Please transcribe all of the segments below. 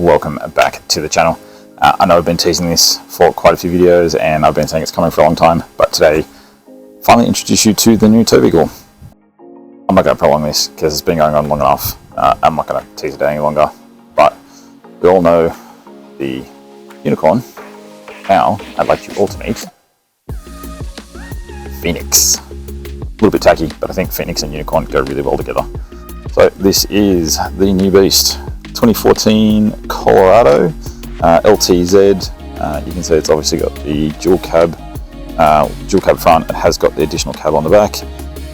welcome back to the channel. I know I've been teasing this for quite a few videos and I've been saying it's coming for a long time, but today finally introduce you to the new tow vehicle. I'm not going to prolong this because it's been going on long enough. I'm not going to tease it any longer, but we all know the unicorn. Now I'd like you all to meet Phoenix. A little bit tacky, but I think Phoenix and unicorn go really well together. So this is the new beast, 2014 Colorado LTZ. You can see it's obviously got the dual cab front. It has got the additional cab on the back.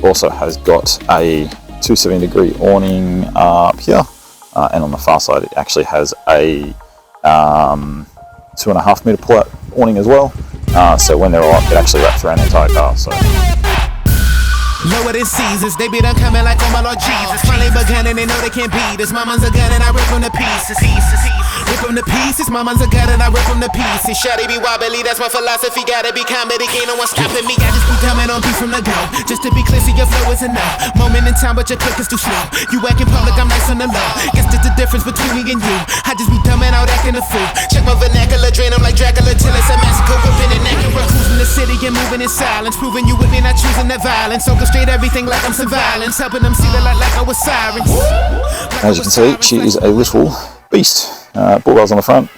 Also has got a 270-degree awning up here, and on the far side it actually has a 2.5 meter pull-out awning as well. So when they're all up, it actually wraps around the entire car. So. Lower than Caesars, they be done coming like, oh my Lord Jesus. Finally begun and they know they can't beat us. Mama's a gun and I rip them to pieces. Rip them to pieces, mama's a gun and I rip them to pieces. Shawty be wobbly, that's my philosophy. Gotta be comedy, ain't no one stopping me. I just be coming on beat from the go. Just to be clear, see your flow is a no. Moment in time, but your click is too slow. You act in public, I'm nice on the low. Guess that's the difference between me and you. I just be dumbing out acting a fool. Check my vernacular, drain them like Dracula till it's a massacre. Whipping and accurate, cruising the city and moving in silence. Proving you with me, not choosing that violence. Orchestrate everything like I'm some violence, helping them see the light like I was sirens. As you can see, she is a little beast. Ball rails on the front,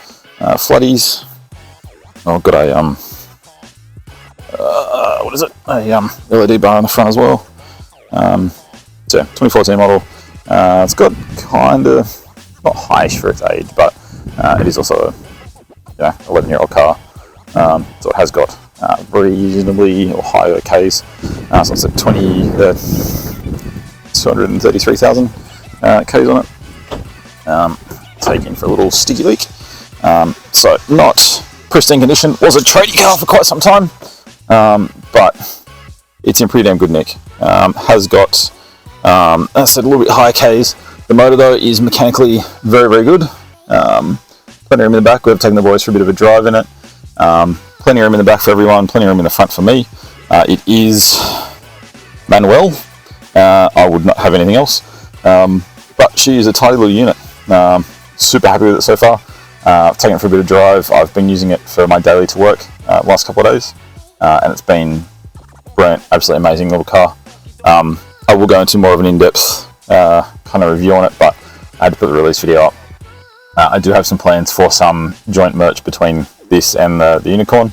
floodies. Oh, got a what is it? A LED bar on the front as well. So 2014 model. It's got kind of not high-ish for its age, but it is also a 11-year-old car. So it has got reasonably or higher Ks. So it's at 233,000 Ks on it. Taken for a little sticky leak. So not pristine condition. Was a tradie car for quite some time, but it's in pretty damn good nick. Has got, as I said, a little bit higher Ks. The motor though is mechanically very, very good. Plenty of room in the back. We've taken the boys for a bit of a drive in it. Plenty of room in the back for everyone, plenty of room in the front for me. It is manual. I would not have anything else. But she is a tidy little unit. Super happy with it so far. I've taken it for a bit of drive. I've been using it for my daily to work last couple of days. And it's been brilliant, absolutely amazing little car. I will go into more of an in-depth kind of review on it, but I had to put the release video up. I do have some plans for some joint merch between this and the unicorn.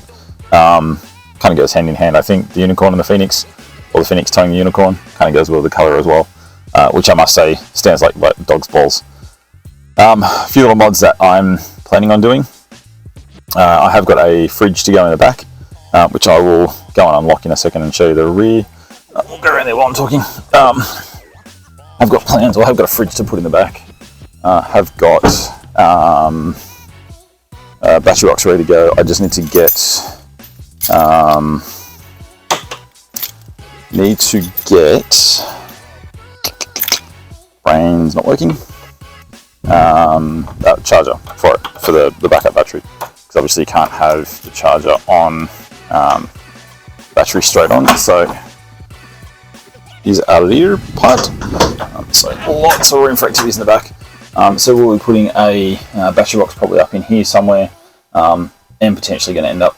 Kind of goes hand in hand. I think the unicorn and the Phoenix, or the Phoenix towing the unicorn, kind of goes well with the colour as well, which I must say stands like dog's balls. A few little mods that I'm planning on doing. I have got a fridge to go in the back, which I will go and unlock in a second and show you the rear. We'll go around there while I'm talking. I've got plans, or I've got a fridge to put in the back. Have got battery rocks ready to go. I just need to get brain's not working. Charger for it, for the backup battery, because obviously you can't have the charger on battery straight on, so is a rear part. So lots of room for activities in the back. So we'll be putting a battery box probably up in here somewhere, and potentially going to end up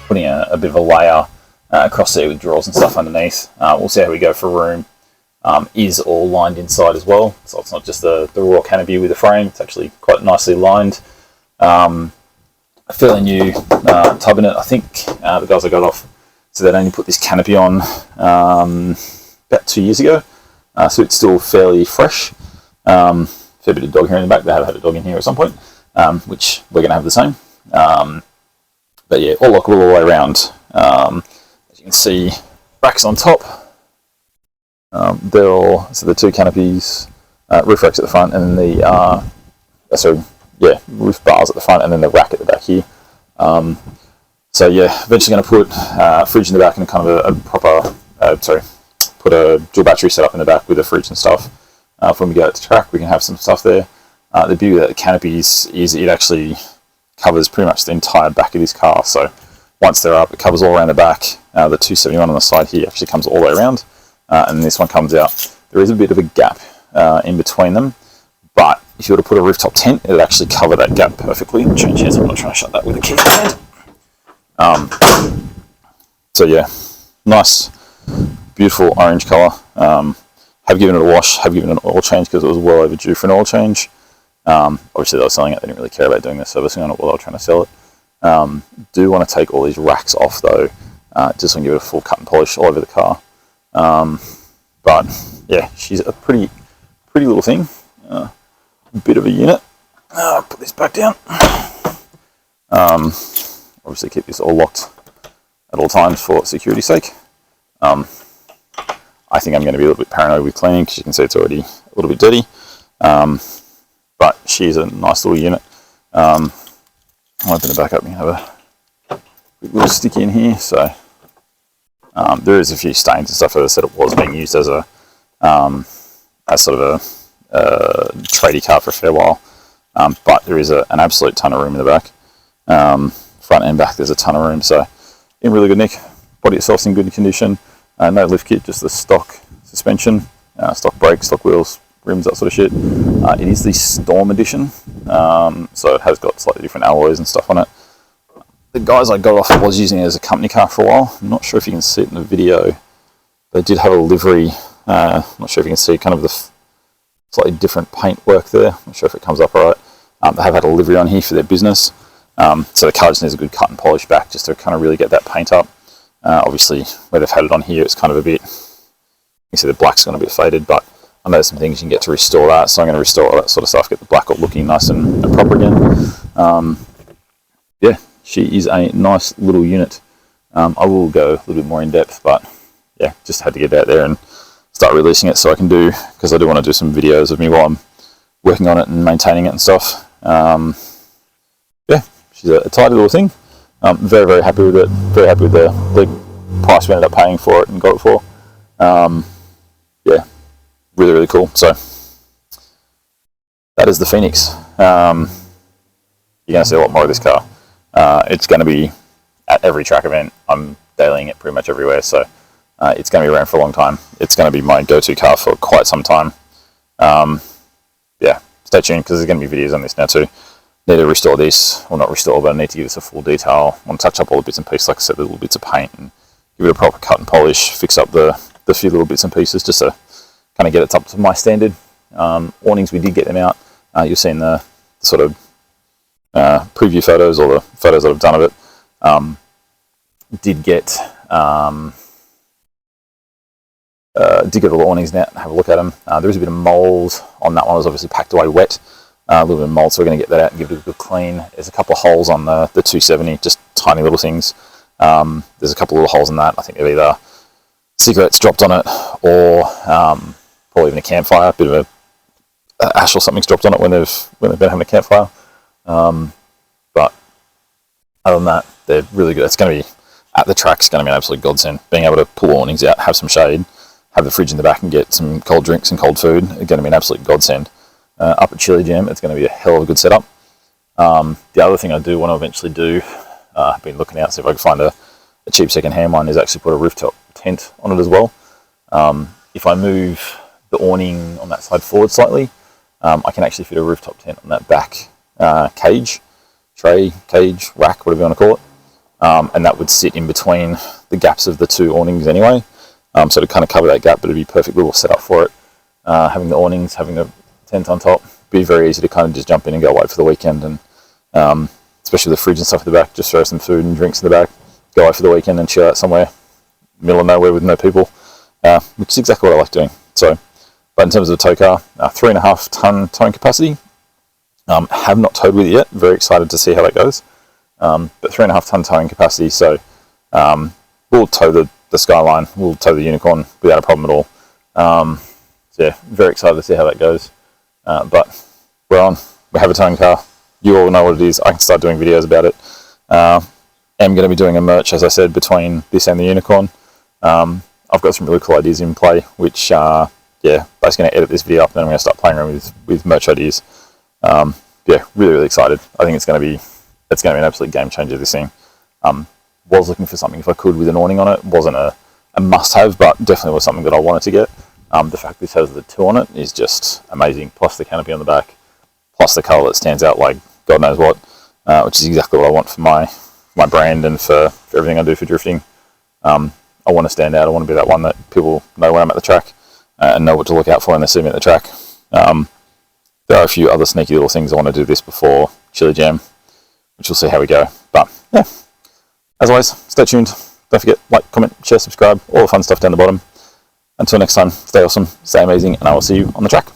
putting a bit of a layer across there with drawers and stuff underneath. We'll see how we go for room. Is all lined inside as well, so it's not just the raw canopy with the frame. It's actually quite nicely lined. A fairly new tub in it. I think the guys I got off so they'd only put this canopy on about 2 years ago, so it's still fairly fresh. Fair bit of dog hair in the back. They have had a dog in here at some point, which we're going to have the same. But yeah, all lockable all the way around. As you can see, racks on top. They're all, so the two canopies, roof racks at the front, and then the roof bars at the front, and then the rack at the back here. So yeah, eventually going to put a fridge in the back and kind of a proper, put a dual battery setup in the back with a fridge and stuff. When we go out to track, we can have some stuff there. The beauty of the canopies is it actually covers pretty much the entire back of this car. So once they're up, it covers all around the back. The 271 on the side here actually comes all the way around. And this one comes out. There is a bit of a gap in between them, but if you were to put a rooftop tent, it would actually cover that gap perfectly. Change hands, I'm not trying to shut that with a key in hand. So yeah, nice, beautiful orange colour. Have given it a wash, have given it an oil change because it was well overdue for an oil change. Obviously they were selling it, they didn't really care about doing the servicing on it while they were trying to sell it. Do want to take all these racks off though, just to give it a full cut and polish all over the car. But yeah, she's a pretty little thing, a bit of a unit. Put this back down. Obviously keep this all locked at all times for security's sake. I think I'm going to be a little bit paranoid with cleaning because you can see it's already a little bit dirty. But she's a nice little unit. I'll open it back up and have a little sticky in here. So there is a few stains and stuff. As I said, it was being used as a as sort of a tradie car for a fair while. But there is an absolute ton of room in the back. Front and back there's a ton of room. So in really good nick. Body itself's in good condition. No lift kit, just the stock suspension, stock brakes, stock wheels, rims, that sort of shit. It is the Storm edition, so it has got slightly different alloys and stuff on it. The guys I got off was using it as a company car for a while. I'm not sure if you can see it in the video. They did have a livery. I'm not sure if you can see kind of the slightly different paint work there. I'm not sure if it comes up all right. They have had a livery on here for their business. So the car just needs a good cut and polish back just to kind of really get that paint up. Obviously, where they've had it on here, it's kind of a bit, you see the black's gone a bit faded, but I know there's some things you can get to restore that, so I'm going to restore all that sort of stuff, get the black all looking nice and proper again. Yeah, she is a nice little unit. I will go a little bit more in depth, but yeah, just had to get out there and start releasing it so I can do, because I do want to do some videos of me while I'm working on it and maintaining it and stuff. Yeah, she's a tidy little thing. Very, very happy with it. Very happy with the price we ended up paying for it and got it for. Yeah, really, really cool. So that is the Phoenix. You're going to see a lot more of this car. It's going to be at every track event. I'm dailying it pretty much everywhere, so it's going to be around for a long time. It's going to be my go-to car for quite some time. Yeah, stay tuned because there's going to be videos on this now too. Need to restore this, or not restore, but I need to give this a full detail. I want to touch up all the bits and pieces, like I said, the little bits of paint, and give it a proper cut and polish, fix up the few little bits and pieces, just to kind of get it up to my standard. Awnings, we did get them out. You'll see in the sort of preview photos, or the photos that I've done of it. Did get all the awnings now, have a look at them. There is a bit of mould on that one. It was obviously packed away wet. A little bit of mould, so we're going to get that out and give it a good clean. There's a couple of holes on the 270, just tiny little things. There's a couple of little holes in that. I think they've either cigarettes dropped on it, or probably even a campfire. A bit of a ash or something's dropped on it when they've been having a campfire. But other than that, they're really good. It's going to be at the track. It's going to be an absolute godsend. Being able to pull awnings out, have some shade, have the fridge in the back, and get some cold drinks and cold food. It's going to be an absolute godsend. Up at Chili Jam, it's going to be a hell of a good setup. The other thing I do want to eventually do, I've been looking out, see if I can find a cheap second-hand one, is actually put a rooftop tent on it as well. If I move the awning on that side forward slightly, I can actually fit a rooftop tent on that back cage, rack, whatever you want to call it. And that would sit in between the gaps of the two awnings anyway. So to kind of cover that gap, but it'd be a perfect little setup for it. Having the awnings, having the tent on top, be very easy to kind of just jump in and go away for the weekend, and especially with the fridge and stuff at the back, just throw some food and drinks in the back, go away for the weekend and chill out somewhere, middle of nowhere with no people, which is exactly what I like doing. So, but in terms of the tow car, 3.5 ton towing capacity. Have not towed with it yet. Very excited to see how that goes. But 3.5 ton towing capacity, so we'll tow the Skyline, we'll tow the Unicorn without a problem at all. So yeah, very excited to see how that goes. But we have a towing car. You all know what it is. I can start doing videos about it. I'm going to be doing a merch, as I said, between this and the Unicorn. I've got some really cool ideas in play, which, yeah, basically going to edit this video up, and then I'm going to start playing around with merch ideas. Yeah, really, really excited. I think it's going to be an absolute game changer, this thing. Was looking for something, if I could, with an awning on it. Wasn't a must-have, but definitely was something that I wanted to get. The fact this has the 2 on it is just amazing, plus the canopy on the back. plus the colour that stands out like God knows what, which is exactly what I want for my brand and for everything I do for drifting. I want to stand out. I want to be that one that people know when I'm at the track and know what to look out for when they see me at the track. There are a few other sneaky little things I want to do this before Chili Jam, which we'll see how we go. But yeah, as always, stay tuned. Don't forget, like, comment, share, subscribe, all the fun stuff down the bottom. Until next time, stay awesome, stay amazing, and I will see you on the track.